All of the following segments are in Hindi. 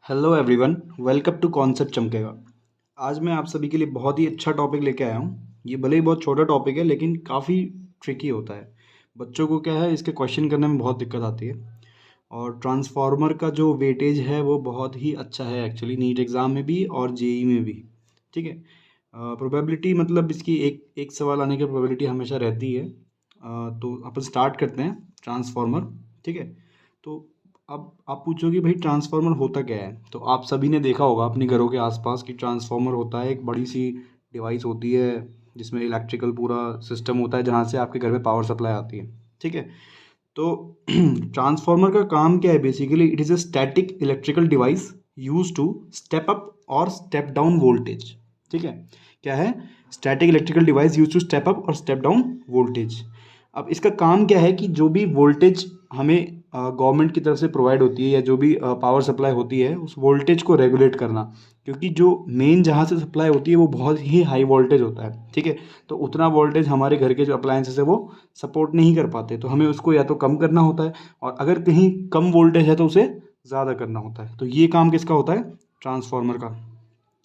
Hello everyone, welcome to concept चमकेगा। आज मैं आप सभी के लिए बहुत ही अच्छा टॉपिक लेके आया हूँ। ये भले ही बहुत छोटा टॉपिक है लेकिन काफ़ी ट्रिकी होता है। बच्चों को क्या है, इसके क्वेश्चन करने में बहुत दिक्कत आती है। और ट्रांसफार्मर का जो वेटेज है वो बहुत ही अच्छा है एक्चुअली, नीट एग्ज़ाम में भी और जेई में भी। ठीक है। प्रोबेबिलिटी मतलब इसकी एक एक सवाल आने की प्रोबेबिलिटी हमेशा रहती है। तो अपन स्टार्ट करते हैं ट्रांसफार्मर। ठीक है। तो अब आप पूछोगे भाई ट्रांसफार्मर होता क्या है, तो आप सभी ने देखा होगा अपने घरों के आसपास कि ट्रांसफार्मर होता है एक बड़ी सी डिवाइस होती है जिसमें इलेक्ट्रिकल पूरा सिस्टम होता है जहाँ से आपके घर में पावर सप्लाई आती है। ठीक है। तो ट्रांसफार्मर का काम क्या है, basically it is a static electrical device use to step up और स्टेप डाउन वोल्टेज। ठीक है। क्या है? Static electrical device use to step up और स्टेप डाउन वोल्टेज। अब इसका काम क्या है कि जो भी वोल्टेज हमें गवर्नमेंट की तरफ से प्रोवाइड होती है या जो भी पावर सप्लाई होती है उस वोल्टेज को रेगुलेट करना, क्योंकि जो मेन जहाँ से सप्लाई होती है वो बहुत ही हाई वोल्टेज होता है। ठीक है। तो उतना वोल्टेज हमारे घर के जो अप्लायंसेस है वो सपोर्ट नहीं कर पाते, तो हमें उसको या तो कम करना होता है, और अगर कहीं कम वोल्टेज है तो उसे ज़्यादा करना होता है। तो ये काम किसका होता है? ट्रांसफार्मर का।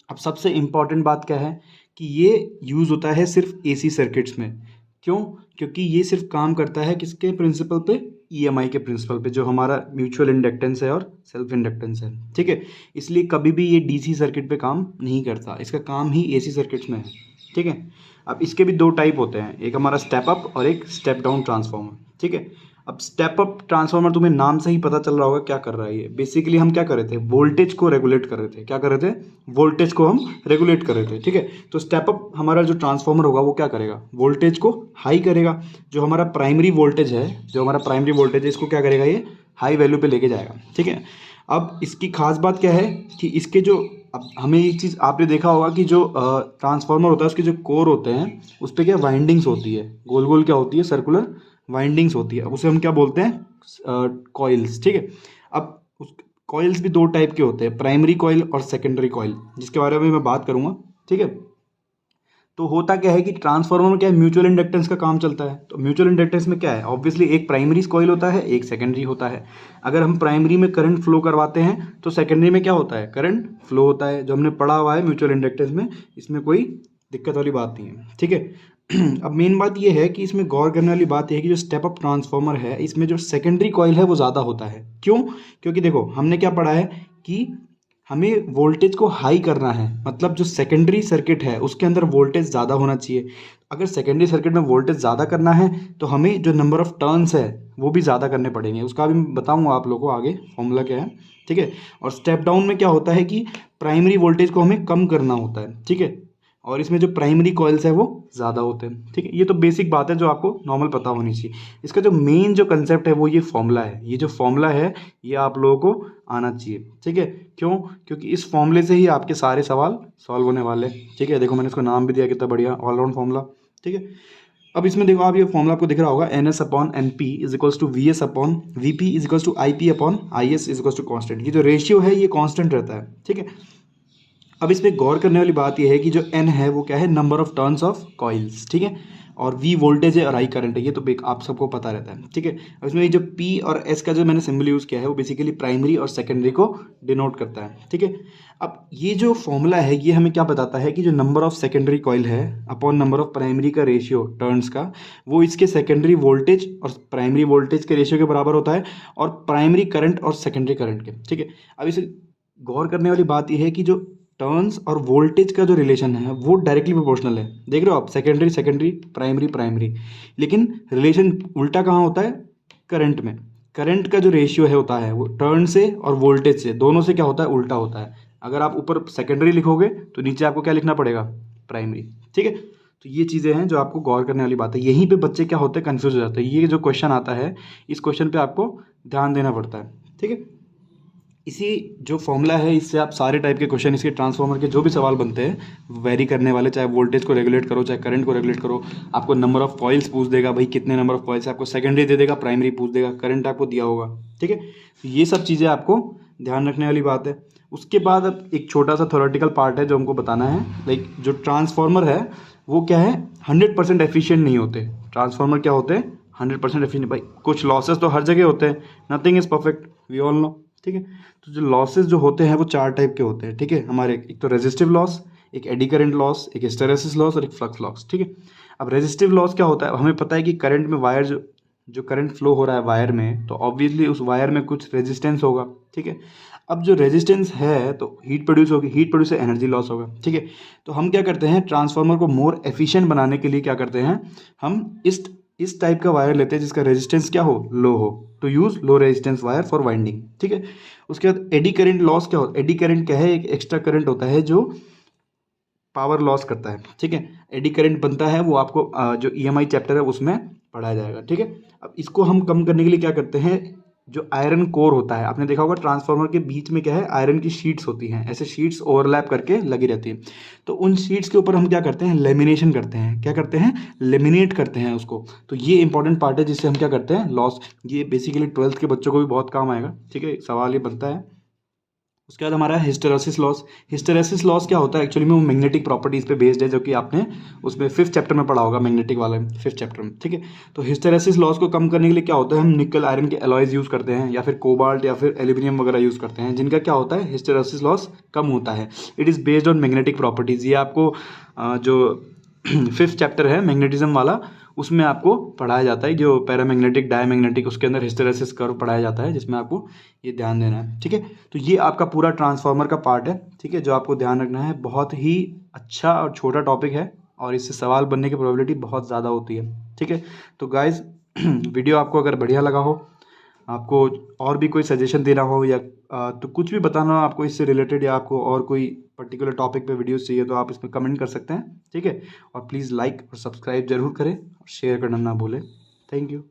अब सबसे इम्पॉर्टेंट बात क्या है कि ये यूज़ होता है सिर्फ एसी सर्किट्स में। क्यों? क्योंकि ये सिर्फ काम करता है किसके प्रिंसिपल पे? ईएमआई के प्रिंसिपल पे, जो हमारा म्यूचुअल इंडक्टेंस है और सेल्फ इंडक्टेंस है। ठीक है। इसलिए कभी भी ये डीसी सर्किट पे काम नहीं करता, इसका काम ही एसी सर्किट्स में है। ठीक है। अब इसके भी दो टाइप होते हैं, एक हमारा स्टेप अप और एक स्टेप डाउन ट्रांसफार्मर। ठीक है। अब स्टेप अप ट्रांसफार्मर तुम्हें नाम से ही पता चल रहा होगा क्या कर रहा है ये। बेसिकली हम क्या कर रहे थे? वोल्टेज को रेगुलेट कर रहे थे। क्या कर रहे थे? वोल्टेज को हम रेगुलेट कर रहे थे। ठीक है। तो स्टेप अप हमारा जो ट्रांसफार्मर होगा वो क्या करेगा? वोल्टेज को हाई करेगा। जो हमारा प्राइमरी वोल्टेज है, इसको क्या करेगा? ये हाई वैल्यू पे लेके जाएगा। ठीक है। अब इसकी खास बात क्या है कि इसके जो, अब हमें एक चीज़ आपने देखा होगा कि जो ट्रांसफार्मर होता है उसके जो कोर होते हैं उस पर क्या वाइंडिंग्स होती है, गोल गोल क्या होती है? सर्कुलर वाइंडिंग्स होती है। अब उसे हम क्या बोलते हैं? कॉइल्स। ठीक है। अब उस कॉइल्स भी दो टाइप के होते हैं, प्राइमरी कॉइल और सेकेंडरी कॉइल, जिसके बारे में मैं बात करूंगा। ठीक है। तो होता क्या है कि ट्रांसफार्मर में क्या है, म्यूचुअल इंडक्टेंस का काम चलता है। तो म्यूचुअल इंडक्टेंस में क्या है? ऑब्वियसली एक प्राइमरी कॉइल होता है, एक सेकेंडरी होता है। अगर हम प्राइमरी में करंट फ्लो करवाते हैं तो सेकेंडरी में क्या होता है? करंट फ्लो होता है, जो हमने पढ़ा हुआ है म्यूचुअल इंडक्टेंस में। इसमें कोई दिक्कत वाली बात नहीं है। ठीक है। अब मेन बात यह है कि इसमें गौर करने वाली बात यह है कि जो स्टेप अप ट्रांसफार्मर है इसमें जो सेकेंडरी कॉइल है वो ज़्यादा होता है। क्यों? क्योंकि देखो हमने क्या पढ़ा है कि हमें वोल्टेज को हाई करना है, मतलब जो सेकेंडरी सर्किट है उसके अंदर वोल्टेज ज़्यादा होना चाहिए। अगर सेकेंडरी सर्किट में वोल्टेज ज़्यादा करना है तो हमें जो नंबर ऑफ़ टर्न्स है वो भी ज़्यादा करने पड़ेंगे। उसका भी मैं बताऊंगा आप लोगों को आगे फॉर्मूला क्या है। ठीक है। और स्टेप डाउन में क्या होता है कि प्राइमरी वोल्टेज को हमें कम करना होता है। ठीक है। और इसमें जो प्राइमरी कॉइल्स है वो ज़्यादा होते हैं। ठीक है। ये तो बेसिक बात है जो आपको नॉर्मल पता होनी चाहिए। इसका जो मेन जो कंसेप्ट है वो ये फॉर्मूला है। ये जो फॉर्मूला है ये आप लोगों को आना चाहिए। ठीक है। क्यों? क्योंकि इस फॉर्मूले से ही आपके सारे सवाल सॉल्व होने वाले हैं। ठीक है। देखो मैंने इसको नाम भी दिया, कितना बढ़िया ऑलराउंड फॉर्मूला। ठीक है। अब इसमें देखो आप, ये फॉर्मूला आपको दिख रहा होगा, N S upon N P is equals to V S upon V P is equals to I P upon I S is equals to constant. ये जो रेशियो है ये कॉन्स्टेंट रहता है। ठीक है। अब इसमें गौर करने वाली बात यह है कि जो n है वो क्या है? Number of turns of coils. ठीक है। और v वोल्टेज है और i करंट है, ये तो आप सबको पता रहता है। ठीक है। अब इसमें जो p और s का जो मैंने सिंबल यूज़ किया है वो बेसिकली प्राइमरी और सेकेंडरी को डिनोट करता है। ठीक है। अब ये जो फॉर्मूला है ये हमें क्या बताता है कि जो नंबर ऑफ सेकेंडरी कॉइल है अपॉन नंबर ऑफ प्राइमरी का रेशियो टर्न्स का, वो इसके सेकेंडरी वोल्टेज और प्राइमरी वोल्टेज के रेशियो के बराबर होता है, और प्राइमरी करंट और सेकेंडरी करंट के। ठीक है। अब इसे गौर करने वाली बात यह है कि जो टर्न्स और वोल्टेज का जो रिलेशन है वो डायरेक्टली प्रोपोर्शनल है। देख रहे हो आप, सेकेंडरी सेकेंडरी, प्राइमरी प्राइमरी। लेकिन रिलेशन उल्टा कहाँ होता है? करंट में। करंट का जो रेशियो है होता है वो टर्न से और वोल्टेज से, दोनों से क्या होता है? उल्टा होता है। अगर आप ऊपर सेकेंडरी लिखोगे तो नीचे आपको क्या लिखना पड़ेगा? प्राइमरी। ठीक है। तो ये चीज़ें हैं जो आपको गौर करने वाली बात है। यहीं पे बच्चे क्या होते हैं? कंफ्यूज हो जाते हैं। ये जो क्वेश्चन आता है इस क्वेश्चन पे आपको ध्यान देना पड़ता है। ठीक है। इसी जो फॉर्मूला है इससे आप सारे टाइप के क्वेश्चन, इसके ट्रांसफार्मर के जो भी सवाल बनते हैं वेरी करने वाले, चाहे वोल्टेज को रेगुलेट करो चाहे करंट को रेगुलेट करो, आपको नंबर ऑफ कॉइल्स पूछ देगा, भाई कितने नंबर ऑफ कॉइल्स, आपको सेकेंडरी दे देगा, प्राइमरी पूछ देगा, करंट आपको दिया होगा। ठीक है। तो ये सब चीज़ें आपको ध्यान रखने वाली बात है। उसके बाद अब एक छोटा सा थ्योरेटिकल पार्ट है जो हमको बताना है। लाइक जो ट्रांसफार्मर है वो क्या है? 100% एफिशिएंट नहीं होते। ट्रांसफार्मर क्या होते हैं? 100% एफिशिएंट। भाई कुछ लॉसेस तो हर जगह होते हैं, nothing is perfect, we all know. ठीक है। तो जो लॉसेस जो होते हैं वो 4 टाइप के होते हैं, ठीक है हमारे। एक तो रेजिस्टिव लॉस, एक एडी करंट लॉस, एक हिस्टैरिसीस लॉस और एक फ्लक्स लॉस, ठीक है। अब रेजिस्टिव लॉस क्या होता है, हमें पता है कि करंट में वायर जो करंट फ्लो हो रहा है वायर में, तो ऑब्वियसली उस वायर में कुछ रेजिस्टेंस होगा, ठीक है। अब जो रेजिस्टेंस है तो हीट प्रोड्यूस होगी, हीट प्रोड्यूस से एनर्जी लॉस होगा, ठीक है। तो हम क्या करते हैं, ट्रांसफार्मर को मोर एफिशिएंट बनाने के लिए क्या करते हैं, हम इस टाइप का वायर लेते हैं जिसका रेजिस्टेंस क्या हो, लो हो, तो use low resistance wire for winding, ठीक है। उसके बाद एडी करंट लॉस क्या होता है, एडी करंट क्या है, एक एक्स्ट्रा करंट होता है जो पावर लॉस करता है, ठीक है। एडी करंट बनता है वो आपको जो ईएमआई चैप्टर है उसमें पढ़ाया जाएगा, ठीक है। अब इसको हम कम करने के लिए क्या करते हैं, जो आयरन कोर होता है, आपने देखा होगा ट्रांसफार्मर के बीच में क्या है, आयरन की शीट्स होती हैं, ऐसे शीट्स ओवरलैप करके लगी रहती हैं। तो उन शीट्स के ऊपर हम क्या करते हैं, लेमिनेशन करते हैं, क्या करते हैं, लेमिनेट करते हैं उसको। तो ये इंपॉर्टेंट पार्ट है जिससे हम क्या करते हैं, लॉस, ये बेसिकली 12th के बच्चों को भी बहुत काम आएगा, ठीक है, सवाल ये बनता है। उसके बाद हमारा हिस्टेरेसिस लॉस। हिस्टेरेसिस लॉस क्या होता है, एक्चुअली में वो मैग्नेटिक प्रॉपर्टीज पे बेस्ड है, जो कि आपने उसमें 5th चैप्टर में पढ़ा होगा, मैग्नेटिक वाले 5th चैप्टर में, ठीक है। तो हिस्टेरेसिस लॉस को कम करने के लिए क्या होता है, हम निकल आयरन के एलॉयज यूज़ करते हैं, या फिर कोबाल्ट या फिर एल्यूमिनियम वगैरह यूज़ करते हैं, जिनका क्या होता है, हिस्टेरेसिस लॉस कम होता है। It is based on magnetic properties. ये आपको जो 5th चैप्टर है मैग्नेटिज्म वाला, उसमें आपको पढ़ाया जाता है, जो पैरामैग्नेटिक डायमैग्नेटिक, उसके अंदर हिस्टेरेसिस कर्व पढ़ाया जाता है, जिसमें आपको ये ध्यान देना है, ठीक है। तो ये आपका पूरा ट्रांसफार्मर का पार्ट है, ठीक है, जो आपको ध्यान रखना है। बहुत ही अच्छा और छोटा टॉपिक है और इससे सवाल बनने की प्रोबेबिलिटी बहुत ज़्यादा होती है, ठीक है। तो गाइज वीडियो आपको अगर बढ़िया लगा हो, आपको और भी कोई सजेशन देना हो, या तो कुछ भी बताना हो आपको इससे रिलेटेड, या आपको और कोई पर्टिकुलर टॉपिक पे वीडियोस चाहिए, तो आप इसमें कमेंट कर सकते हैं, ठीक है। और प्लीज़ लाइक और सब्सक्राइब जरूर करें और शेयर करना ना भूलें। Thank you.